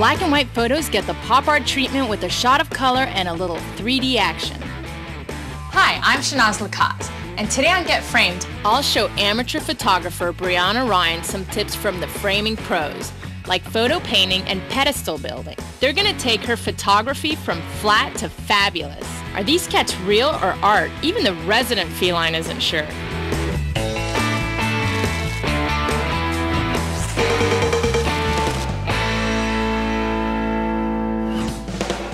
Black and white photos get the pop art treatment with a shot of color and a little 3D action. Hi, I'm Shanaz Lakat, and today on Get Framed, I'll show amateur photographer Brianna Ryan some tips from the framing pros, like photo painting and pedestal building. They're gonna take her photography from flat to fabulous. Are these cats real or art? Even the resident feline isn't sure.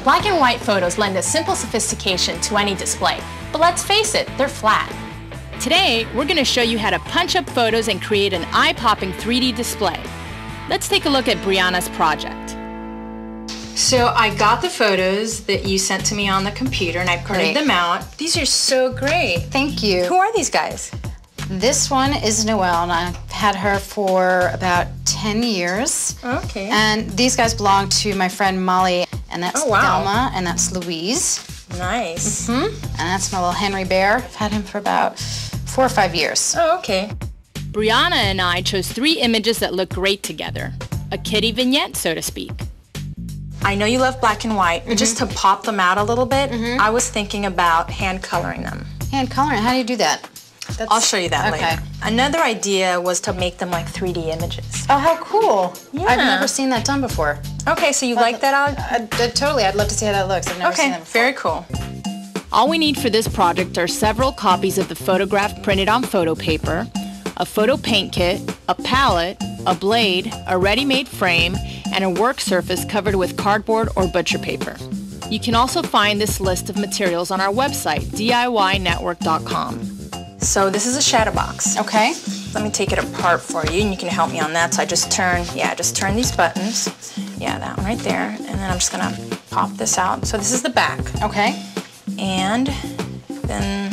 black and white photos lend a simple sophistication to any display. But let's face it, they're flat. Today, we're gonna show you how to punch up photos and create an eye-popping 3D display. Let's take a look at Brianna's project. So I got the photos that you sent to me on the computer and I printed them out. These are so great. Thank you. Who are these guys? This one is Noelle, and I've had her for about 10 years. Okay. And these guys belong to my friend Molly, and that's Thelma, and that's Louise. Nice. And that's my little Henry Bear. I've had him for about 4 or 5 years. Oh, okay. Brianna and I chose 3 images that look great together. A kitty vignette, so to speak. I know you love black and white, but just to pop them out a little bit, I was thinking about hand coloring them. Hand coloring, how do you do that? I'll show you that later. Another idea was to make them like 3D images. Oh, how cool. Yeah. I've never seen that done before. Okay, so you like that? Totally, I'd love to see how that looks. I've never seen that before. Very cool. All we need for this project are several copies of the photograph printed on photo paper, a photo paint kit, a palette, a blade, a ready-made frame, and a work surface covered with cardboard or butcher paper. You can also find this list of materials on our website, DIYnetwork.com. So this is a shadow box. Okay. Let me take it apart for you, and you can help me on that. So I just turn these buttons. Yeah, that one right there. And then I'm just gonna pop this out. So this is the back. Okay. And then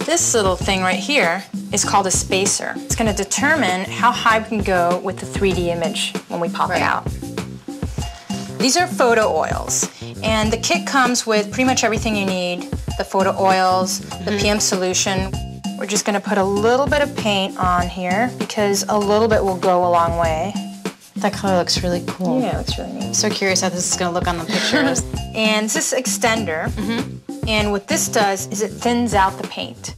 this little thing right here is called a spacer. It's gonna determine how high we can go with the 3D image when we pop it out. These are photo oils, and the kit comes with pretty much everything you need. The photo oils, the PM solution. We're just gonna put a little bit of paint on here because a little bit will go a long way. That color looks really cool. Yeah, it looks really neat. I'm so curious how this is gonna look on the pictures. And this extender, and what this does is it thins out the paint.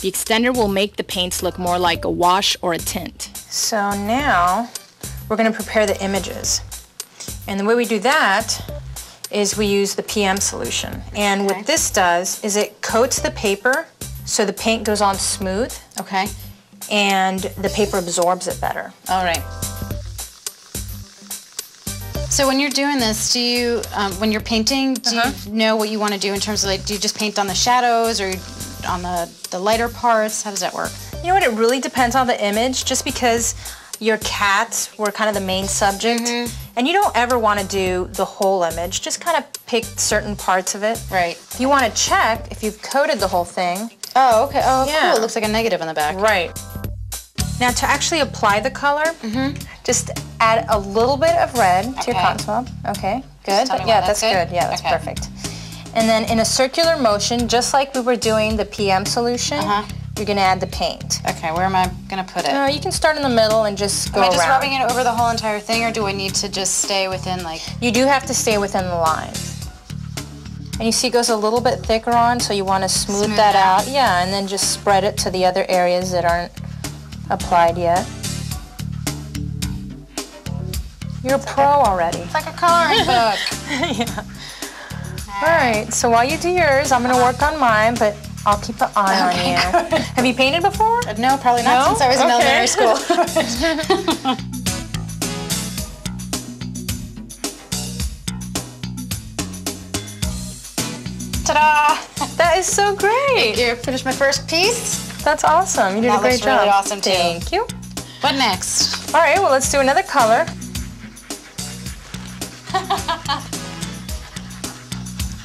The extender will make the paints look more like a wash or a tint. So now we're gonna prepare the images. And the way we do that is we use the PM solution. And what this does is it coats the paper so the paint goes on smooth. Okay. And the paper absorbs it better. All right. So when you're doing this, do you, when you're painting, do you know what you want to do in terms of, like, do you just paint on the shadows or on the lighter parts? How does that work? You know what, it really depends on the image, just because your cats were kind of the main subject. And you don't ever want to do the whole image, just kind of pick certain parts of it. Right. If you want to check if you've coated the whole thing. Oh, okay. Oh, cool. It looks like a negative on the back. Right. Now to actually apply the color, just add a little bit of red to your cotton swab. Okay, good. Yeah, that's good. Yeah, that's perfect. And then in a circular motion, just like we were doing the PM solution, you're gonna add the paint. Okay, where am I gonna put it? You can start in the middle and just go around. Am I just rubbing it over the whole entire thing, or do I need to just stay within, like... You do have to stay within the lines. And you see it goes a little bit thicker on, so you want to smooth that out. Yeah, and then just spread it to the other areas that aren't applied yet. You're a pro already. It's like a coloring book. All right, so while you do yours, I'm going to work on mine, but I'll keep an eye on you. Have you painted before? No, probably not since I was in elementary school. Ta-da! That is so great. You finished my first piece? That's awesome. You did a great job. That looks really awesome, too. Thank you. What next? All right, well, let's do another color.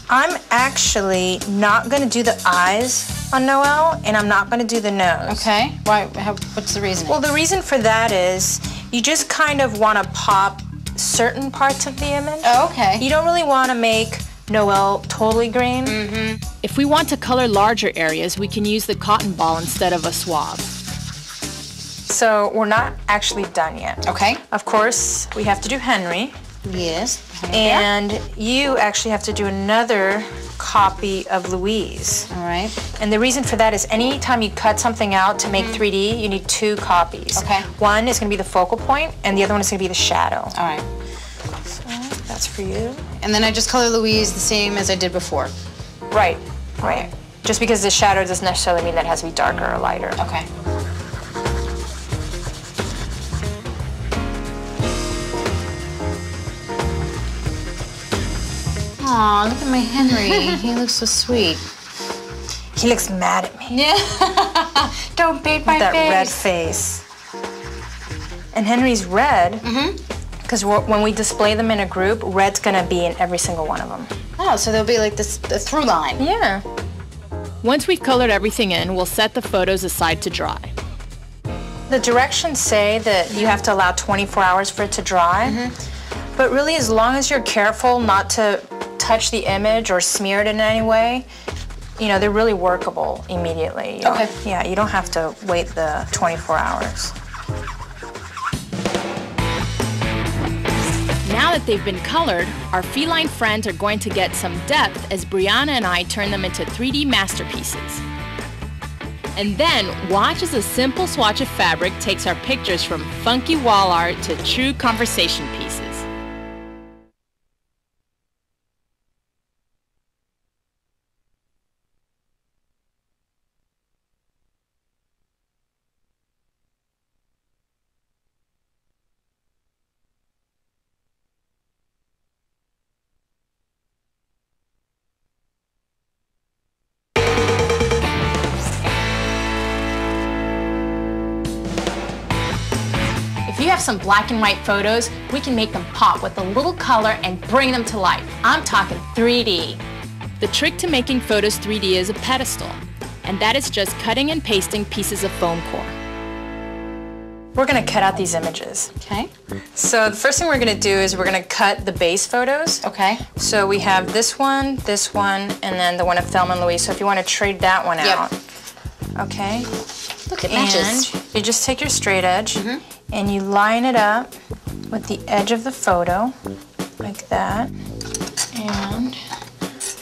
I'm actually not going to do the eyes on Noelle, and I'm not going to do the nose. Okay. Why? What's the reason? Well, the reason for that is you just kind of want to pop certain parts of the image. Oh, okay. You don't really want to make Noelle totally green. If we want to color larger areas, we can use the cotton ball instead of a swab. So we're not actually done yet. Okay. Of course, we have to do Henry. Yes. And you actually have to do another copy of Louise. All right. And the reason for that is anytime you cut something out to make 3D, you need 2 copies. Okay. One is going to be the focal point, and the other one is going to be the shadow. All right. So that's for you. And then I just color Louise the same as I did before. Right, right. Just because the shadow doesn't necessarily mean that it has to be darker or lighter. Okay. Aw, look at my Henry. He looks so sweet. He looks mad at me. Yeah. Don't paint my That face. red face. And Henry's red, because when we display them in a group, red's gonna be in every single one of them. Oh, so there'll be like this a through line. Yeah. Once we've colored everything in, we'll set the photos aside to dry. The directions say that you have to allow 24 hours for it to dry, but really as long as you're careful not to touch the image or smear it in any way, you know, they're really workable immediately. Okay. Yeah, you don't have to wait the 24 hours. Now that they've been colored, our feline friends are going to get some depth as Brianna and I turn them into 3D masterpieces. And then watch as a simple swatch of fabric takes our pictures from funky wall art to true conversation pieces. If you have some black and white photos, we can make them pop with a little color and bring them to life. I'm talking 3D. The trick to making photos 3D is a pedestal, and that is just cutting and pasting pieces of foam core. We're gonna cut out these images. Okay. So the first thing we're gonna do is we're gonna cut the base photos. Okay. So we have this one, and then the one of Thelma and Louise. So if you wanna trade that one out. Okay. Look, it And matches. you just take your straight edge and you line it up with the edge of the photo, like that. And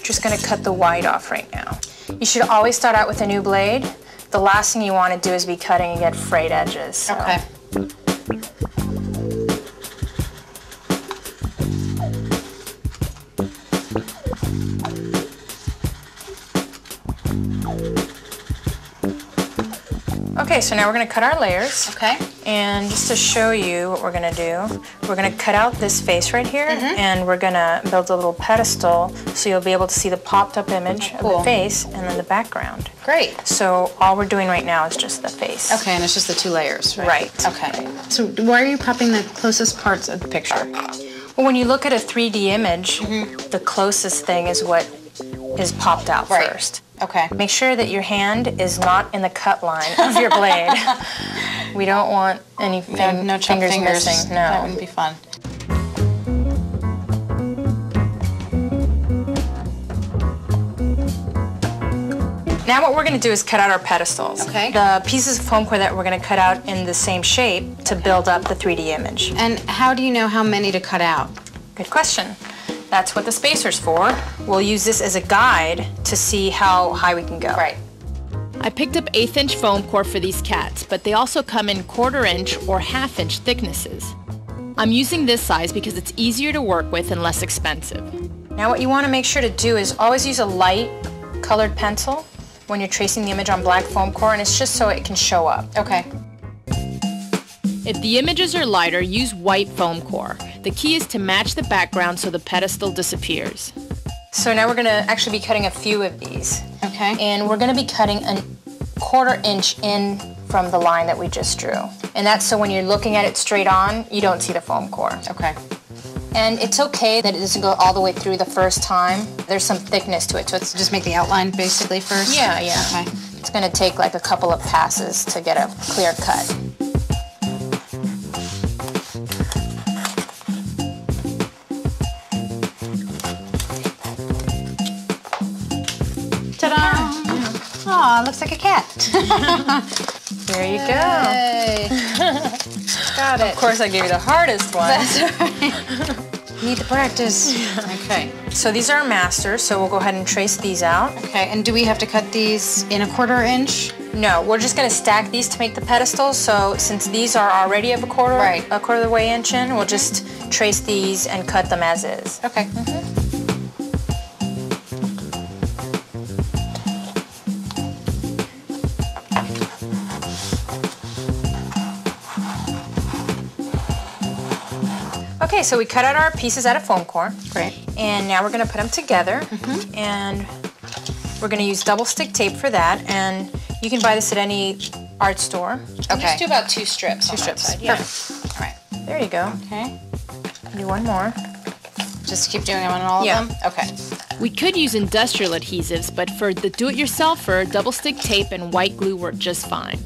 just gonna cut the white off right now. You should always start out with a new blade. The last thing you wanna do is be cutting and get frayed edges. So. Okay. Okay, so now we're gonna cut our layers. Okay. And just to show you what we're gonna do, we're gonna cut out this face right here, and we're gonna build a little pedestal so you'll be able to see the popped up image of the face and then the background. Great. So all we're doing right now is just the face. Okay, and it's just the 2 layers, right? Right. Okay. So why are you popping the closest parts of the picture? Well, when you look at a 3D image, the closest thing is what is popped out Right. first. Okay. Make sure that your hand is not in the cut line of your blade. We don't want any No chopped fingers fingers. missing. No. That wouldn't be fun. Now what we're going to do is cut out our pedestals. Okay. The pieces of foam core that we're going to cut out in the same shape to build up the 3D image. And how do you know how many to cut out? Good question. That's what the spacer's for. We'll use this as a guide to see how high we can go. Right. I picked up 1/8 inch foam core for these cats, but they also come in 1/4 inch or 1/2 inch thicknesses. I'm using this size because it's easier to work with and less expensive. Now what you want to make sure to do is always use a light colored pencil when you're tracing the image on black foam core, and it's just so it can show up. Okay. If the images are lighter, use white foam core. The key is to match the background so the pedestal disappears. So now we're going to actually be cutting a few of these. Okay. And we're going to be cutting a 1/4 inch in from the line that we just drew. And that's so when you're looking at it straight on, you don't see the foam core. Okay. And it's okay that it doesn't go all the way through the first time. There's some thickness to it, so it's Just make the outline basically first? yeah. Okay. It's going to take like a couple of passes to get a clear cut. Ta-da! Aw, looks like a cat. There you go. Yay. Got it. Of course, I gave you the hardest one. That's all right. Need to practice. Okay. So these are our masters, so we'll go ahead and trace these out. Okay, and do we have to cut these in 1/4 inch? No, we're just gonna stack these to make the pedestals. So since these are already of a quarter of the way inch in, we'll just trace these and cut them as is. Okay. Okay, so we cut out our pieces out of foam core. Great. And now we're gonna put them together. And we're gonna use double stick tape for that. And you can buy this at any art store. Okay. Just do about 2 strips. 2 strips. Side, yeah. Perfect. All right. There you go. Okay. Do one more. Just keep doing them on all of them? Okay. We could use industrial adhesives, but for the do-it-yourselfer, double stick tape and white glue work just fine.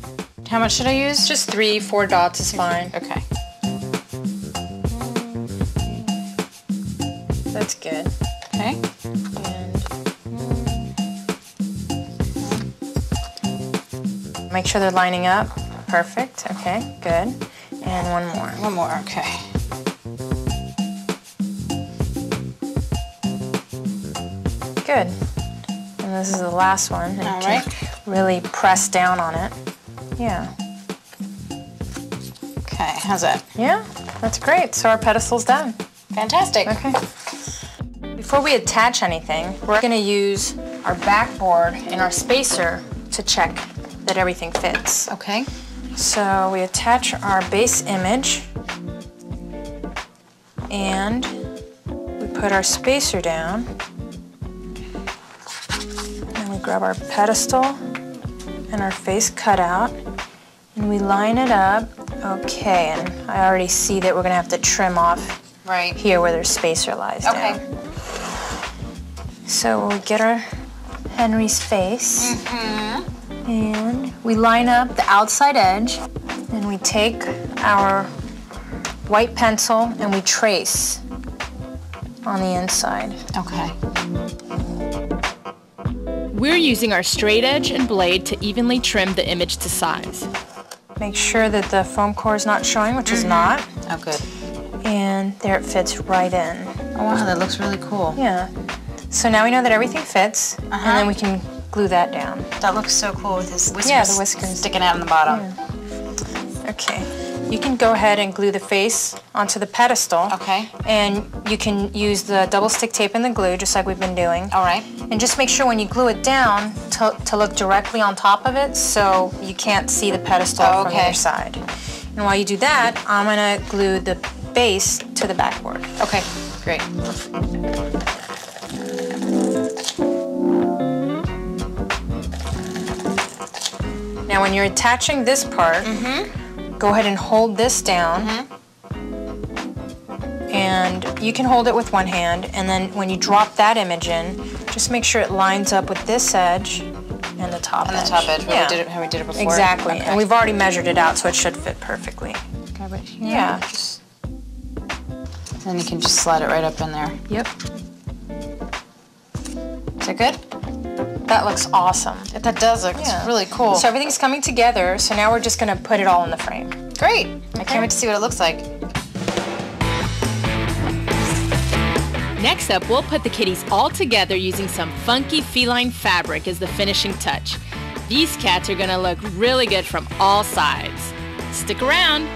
How much should I use? Just 3, 4 dots is fine. Okay. That's good. Okay. And make sure they're lining up. Perfect. Okay, good. And one more. One more, okay. Good. And this is the last one. And All you can right. really press down on it. Yeah. Okay, how's that? Yeah, that's great. So our pedestal's done. Fantastic. Okay. Before we attach anything, we're gonna use our backboard and our spacer to check that everything fits. Okay. So we attach our base image and we put our spacer down. And we grab our pedestal and our face cutout and we line it up. Okay, and I already see that we're gonna have to trim off Right. here where their spacer lies Okay. down. So we get our Henry's face and we line up the outside edge and we take our white pencil and we trace on the inside. Okay. We're using our straight edge and blade to evenly trim the image to size. Make sure that the foam core is not showing, which is not, Oh, good. and there it fits right in. Oh, wow, that looks really cool. Yeah. So now we know that everything fits, and then we can glue that down. That looks so cool with his whiskers, Yeah, the whiskers. sticking out in the bottom. Okay. You can go ahead and glue the face onto the pedestal. Okay. And you can use the double stick tape and the glue, just like we've been doing. All right. And just make sure when you glue it down to look directly on top of it so you can't see the pedestal Oh, from okay. either side. And while you do that, I'm gonna glue the base to the backboard. Okay, great. Now when you're attaching this part, go ahead and hold this down. And you can hold it with one hand, and then when you drop that image in, just make sure it lines up with this edge and the top edge. On the top edge, Yeah. how we did it before. Exactly, Okay. and we've already measured it out, so it should fit perfectly. Grab it here. Yeah. Then you can just slide it right up in there. Yep. Is that good? That looks awesome. That does look really cool. So everything's coming together, so now we're just gonna put it all in the frame. Great. I can't wait to see what it looks like. Next up, we'll put the kitties all together using some funky feline fabric as the finishing touch. These cats are gonna look really good from all sides. Stick around.